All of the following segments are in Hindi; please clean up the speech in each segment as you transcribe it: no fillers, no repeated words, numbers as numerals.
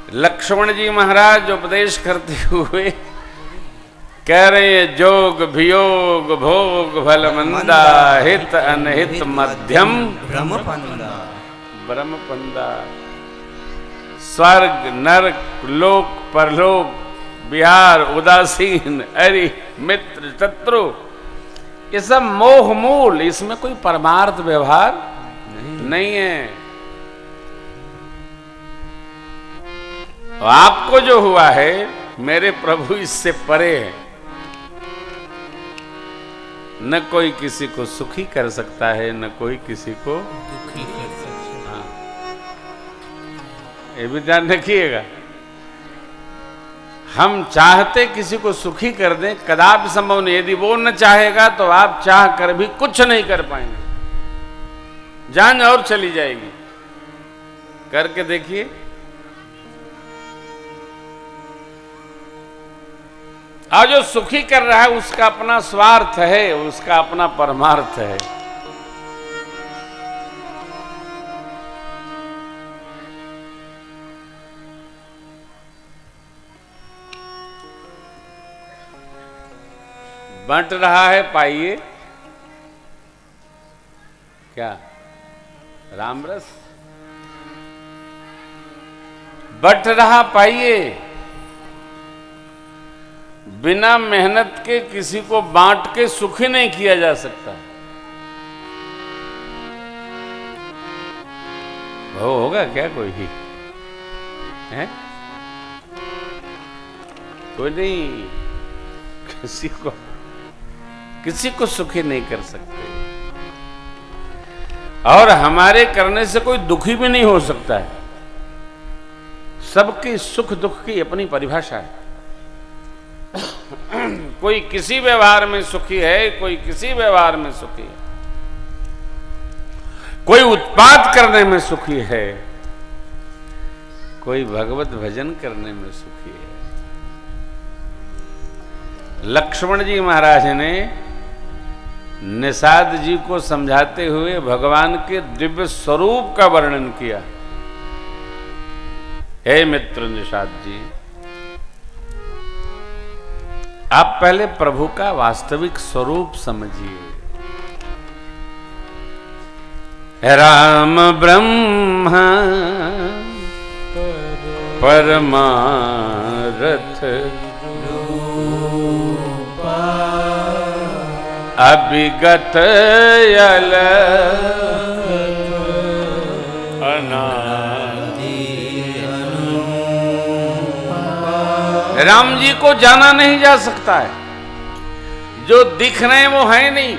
लक्ष्मण जी महाराज उपदेश करते हुए कह रहे हैं, जोग वियोग भोग भल मंदा, हित अनहित मध्यम ब्रह्म पंदा। स्वर्ग नरक लोक परलोक बिहार उदासीन अरि मित्र शत्रु, ये सब मोह मूल, इसमें कोई परमार्थ व्यवहार नहीं है। आपको जो हुआ है मेरे प्रभु इससे परे है। न कोई किसी को सुखी कर सकता है, न कोई किसी को दुखी कर सकता है। हाँ, ये भी ध्यान रखिएगा। हम चाहते किसी को सुखी कर दें, कदापि संभव नहीं। यदि वो न चाहेगा तो आप चाह कर भी कुछ नहीं कर पाएंगे, जान और चली जाएगी। करके देखिए। और जो सुखी कर रहा है उसका अपना स्वार्थ है, उसका अपना परमार्थ है। बंट रहा है, पाइए क्या रामरस बंट रहा, पाइए। बिना मेहनत के किसी को बांट के सुखी नहीं किया जा सकता। वो होगा क्या कोई ही है? कोई नहीं, किसी को सुखी नहीं कर सकते। और हमारे करने से कोई दुखी भी नहीं हो सकता है। सबकी सुख दुख की अपनी परिभाषा है। कोई किसी व्यवहार में सुखी है, कोई किसी व्यवहार में सुखी है। कोई उत्पाद करने में सुखी है, कोई भगवत भजन करने में सुखी है। लक्ष्मण जी महाराज ने निषाद जी को समझाते हुए भगवान के दिव्य स्वरूप का वर्णन किया। हे मित्र निषाद जी, आप पहले प्रभु का वास्तविक स्वरूप समझिए। राम ब्रह्म परमारथ अभिगत यल राम जी को जाना नहीं जा सकता है। जो दिख रहे हैं वो है नहीं।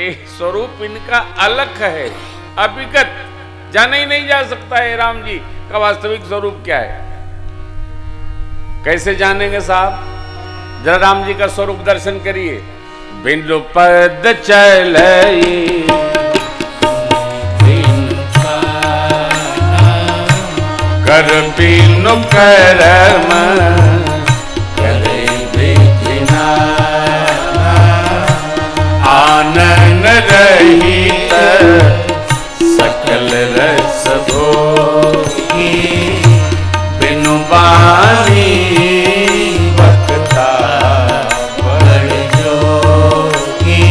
एक स्वरूप इनका अलग है, अभिगत, जाना ही नहीं जा सकता है राम जी का वास्तविक स्वरूप क्या है। कैसे जानेंगे साहब? जरा राम जी का स्वरूप दर्शन करिए। बिंदु पद चलई कर बिनु करम करे बिना आनंद रहित सकल रस भोगी बिनु बानी बक्ता बड़ जोगी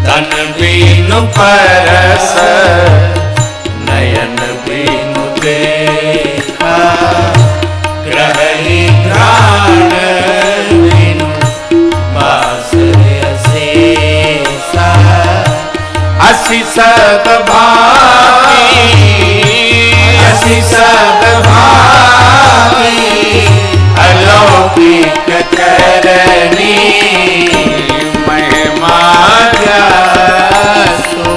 तन बिनु परस नयन बिनु देखा ग्रही घ्राण बिनु बास अशेषा असी सब भागी असी सब भागी अलौकिक करनी महिमा जासो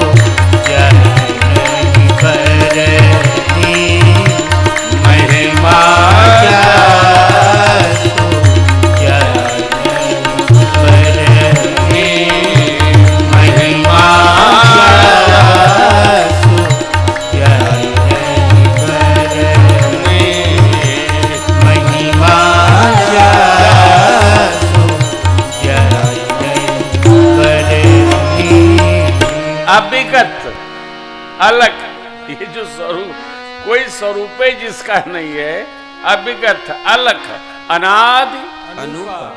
ये जो स्वरूप, कोई स्वरूप ही जिसका नहीं है, अविगत, अलख, अनादि, अनुपा,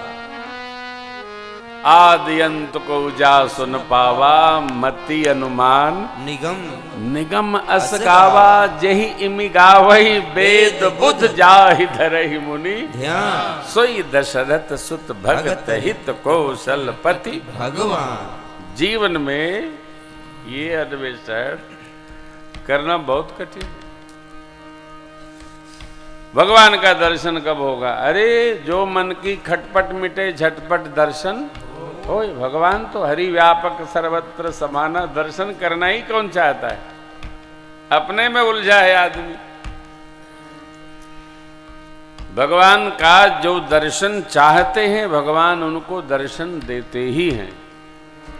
आदि अंत को जा सुन पावा, मति अनुमान निगम, निगम अस गावा, जही इमि गावही, वेद बुध जाहि धरहि मुनि, ध्यान, सोई दशरथ सुत भगत हित कौशलपति भगवान। जीवन में ये अन्वेषण करना बहुत कठिन है। भगवान का दर्शन कब होगा? अरे जो मन की खटपट मिटे झटपट दर्शन होय। भगवान तो हरि व्यापक सर्वत्र समाना, दर्शन करना ही कौन चाहता है? अपने में उलझा है आदमी। भगवान का जो दर्शन चाहते हैं, भगवान उनको दर्शन देते ही हैं,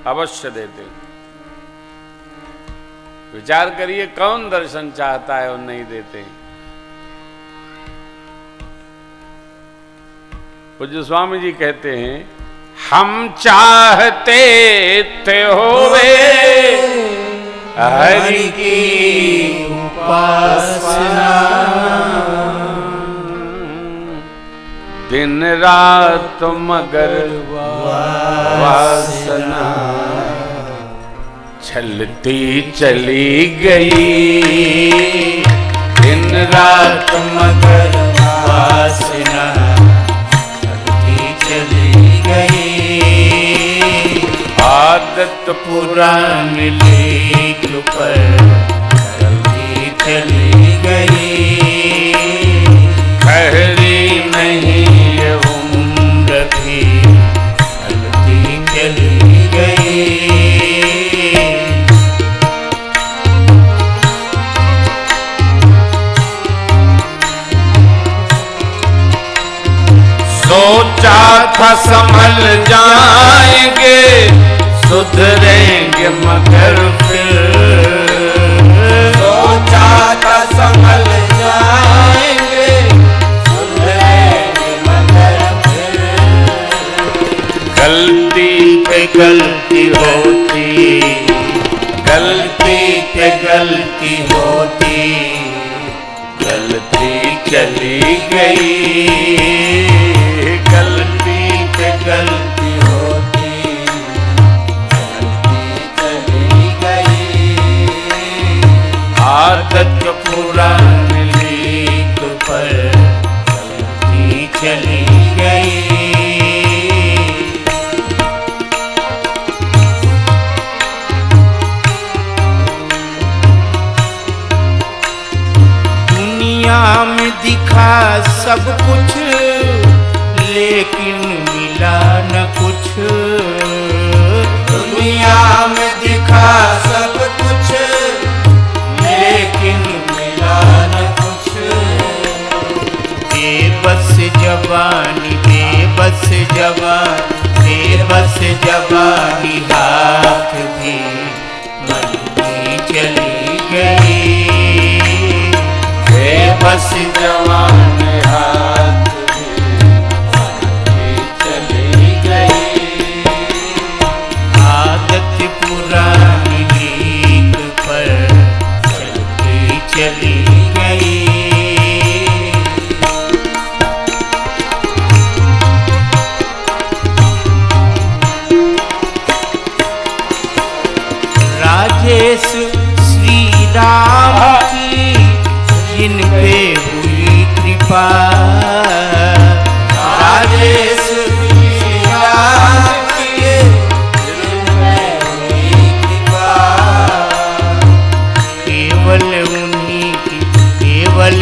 अवश्य देते हैं। विचार करिए, कौन दर्शन चाहता है और नहीं देते हैं? पूज्य स्वामी जी कहते हैं, हम चाहते थे होवे हरि की उपासना, दिन रात मगर वासना चलती चली गई, दिन रात मगर वासना चलती चली गई, आदत पुरानी लेख पर चलती चली गई, ठहरी नहीं ये उम्र भी चलती चली गई। सोचा था संभल जाएंगे, सुधरेंगे मगर फिर, सोचा था संभल जाएंगे, सुधरेंगे मगर फिर, गलती पे गलती होती, गलती पे गलती होती, गलती चली गई, गलती पे गलती होती, गलती चली गई, आदत पुरानी लीक पर चलती चली गई। दुनिया में दिखा सब कुछ, लेकिन मिला न कुछ, दुनिया में दिखा सब कुछ, लेकिन मिला न कुछ, बेबस जवानी, बेबस जवानी, बेबस जवानी हाथ भी मलती चली गई, बेबस जवान हाथ भी चली गई, आदत पुरानी लीक पर चलती चली गई। राजेश श्री राम की जिन पे हुई कृपा, राजेश श्री राम की जिन पे हुई कृपा, केवल उन्हीं की, केवल